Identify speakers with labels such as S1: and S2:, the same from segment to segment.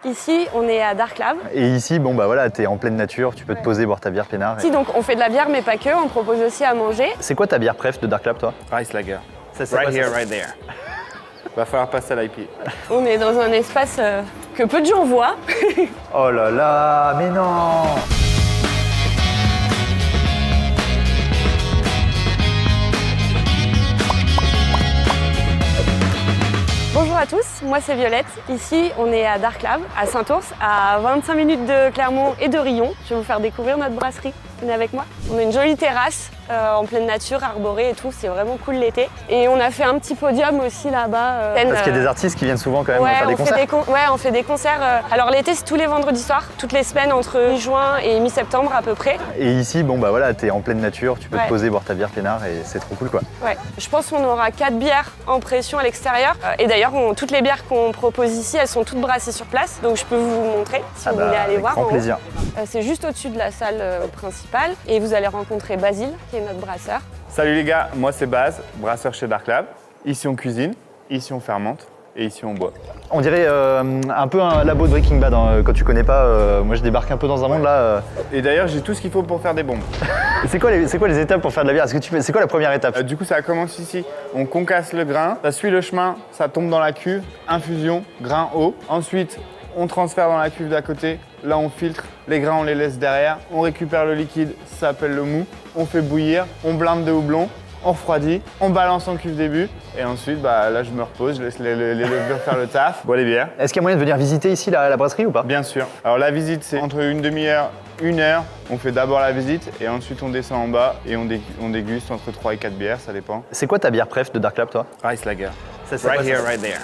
S1: Ici, on est à Dark Lab.
S2: Et ici, bon bah voilà, t'es en pleine nature, tu peux te poser, boire ta bière peinard.
S1: Ici, donc, on fait de la bière, mais pas que. On propose aussi à manger.
S2: C'est quoi ta bière préf de Dark Lab, toi?
S3: Rice Lager.
S2: Ça, c'est
S3: Right
S2: quoi,
S3: here,
S2: ça
S3: right there. Va falloir passer à l'IP.
S1: On est dans un espace que peu de gens voient.
S2: Oh là là, mais non!
S1: Bonjour à tous, moi c'est Violette. Ici, on est à Dark Lab, à Saint-Ours, à 25 minutes de Clermont et de Rion. Je vais vous faire découvrir notre brasserie. Venez avec moi. On a une jolie terrasse en pleine nature, arborée et tout. C'est vraiment cool l'été. Et on a fait un petit podium aussi là-bas.
S2: Parce qu'il y a des artistes qui viennent souvent quand même faire des concerts.
S1: On fait des concerts. Alors l'été, c'est tous les vendredis soirs, toutes les semaines entre mi-juin et mi-septembre à peu près.
S2: Et ici, bon bah voilà, t'es en pleine nature, tu peux te
S1: Ouais.
S2: poser, boire ta bière peinard et c'est trop cool quoi.
S1: Ouais. Je pense qu'on aura 4 bières en pression à l'extérieur. Et d'ailleurs, toutes les bières qu'on propose ici, elles sont toutes brassées sur place. Donc je peux vous montrer si vous voulez aller
S2: avec
S1: voir.
S2: grand
S1: en haut.
S2: plaisir.
S1: C'est juste au-dessus de la salle principale. Et vous allez rencontrer Basile, qui est notre brasseur.
S3: Salut les gars, moi c'est Baz, brasseur chez Dark Lab. Ici on cuisine, ici on fermente et ici on boit.
S2: On dirait un peu un labo de Breaking Bad, hein. Quand tu connais pas, moi je débarque un peu dans un monde là.
S3: Et d'ailleurs j'ai tout ce qu'il faut pour faire des bombes.
S2: C'est quoi les étapes pour faire de la bière? C'est quoi la première étape?
S3: Du coup ça commence ici, on concasse le grain, ça suit le chemin, ça tombe dans la cuve, infusion, grain, eau. Ensuite on transfère dans la cuve d'à côté, là on filtre, les grains on les laisse derrière, on récupère le liquide, ça s'appelle le mou, on fait bouillir, on blinde de houblon, on refroidit, on balance en cuve début, et ensuite là je me repose, je laisse les levures faire le taf, bois les bières.
S2: Est-ce qu'il y a moyen de venir visiter ici la brasserie ou pas?
S3: Bien sûr. Alors la visite c'est entre une demi-heure, 1 heure, on fait d'abord la visite et ensuite on descend en bas et on déguste entre 3 et 4 bières, ça dépend.
S2: C'est quoi ta bière préf de Dark Lab toi?
S3: Rice Lager.
S2: Ça, c'est
S3: Right
S2: quoi,
S3: here,
S2: ça
S3: right there.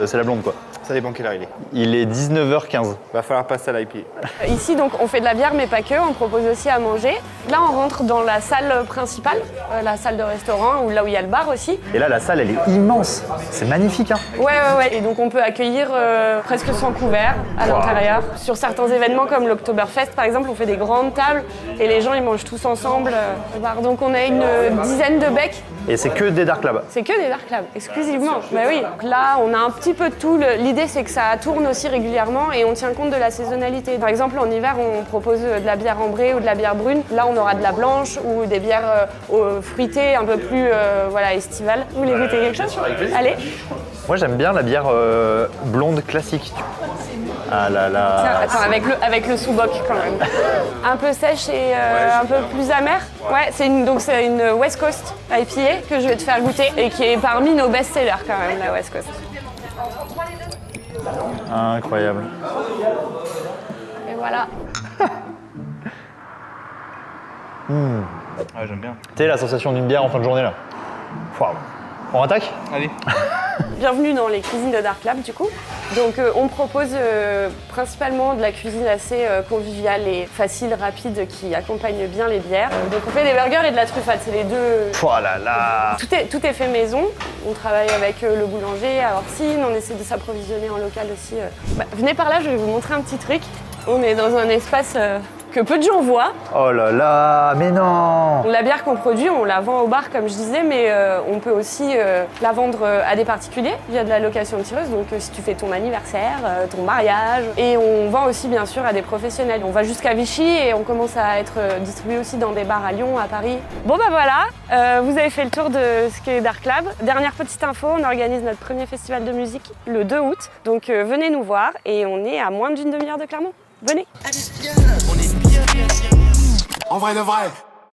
S2: C'est la blonde quoi.
S3: Ça dépend quelle heure il est.
S2: Il est 19h15.
S3: Va falloir passer à l'IP.
S1: Ici, donc, on fait de la bière, mais pas que. On propose aussi à manger. Là, on rentre dans la salle principale, la salle de restaurant, ou là où il y a le bar aussi.
S2: Et là la salle elle est immense. C'est magnifique hein.
S1: Ouais. Et donc, on peut accueillir presque 100 couverts à l'intérieur. Sur certains événements, comme l'Oktoberfest, par exemple, on fait des grandes tables et les gens, ils mangent tous ensemble au bar. Donc, on a une dizaine de becs.
S2: Et c'est que des Dark Lab.
S1: C'est que des Dark Lab, exclusivement. Bah oui. Donc là, on a un petit peu de tout. L'idée, c'est que ça tourne aussi régulièrement et on tient compte de la saisonnalité. Par exemple, en hiver, on propose de la bière ambrée ou de la bière brune. Là, on aura de la blanche ou des bières fruitées, un peu plus estivales. Vous voulez goûter quelque chose? Allez.
S2: Moi j'aime bien la bière blonde classique. Ah là là.
S1: Attends, avec le sous-boc quand même. Un peu sèche et un peu plus amère. Ouais, c'est une West Coast IPA que je vais te faire goûter et qui est parmi nos best-sellers quand même, la West Coast.
S2: Incroyable.
S1: Et voilà.
S3: Ah j'aime bien.
S2: Tu sais la sensation d'une bière en fin de journée là. Waouh. On attaque?
S3: Allez.
S1: Bienvenue dans les cuisines de Dark Lab du coup. Donc on propose principalement de la cuisine assez conviviale et facile, rapide, qui accompagne bien les bières. Donc on fait des burgers et de la truffade, c'est les deux.
S2: Oh là là.
S1: Tout est fait maison. On travaille avec le boulanger à Orsine, on essaie de s'approvisionner en local aussi. Venez par là, je vais vous montrer un petit truc. On est dans un espace que peu de gens voient.
S2: Oh là là, mais non.
S1: La bière qu'on produit, on la vend au bar comme je disais, mais on peut aussi la vendre à des particuliers via de la location de tireuse. Donc si tu fais ton anniversaire, ton mariage. Et on vend aussi bien sûr à des professionnels. On va jusqu'à Vichy et on commence à être distribué aussi dans des bars à Lyon, à Paris. Bon bah voilà, vous avez fait le tour de ce qu'est Dark Lab. Dernière petite info, on organise notre premier festival de musique le 2 août. Donc venez nous voir et on est à moins d'une demi-heure de Clermont. Venez.
S4: En vrai de vrai.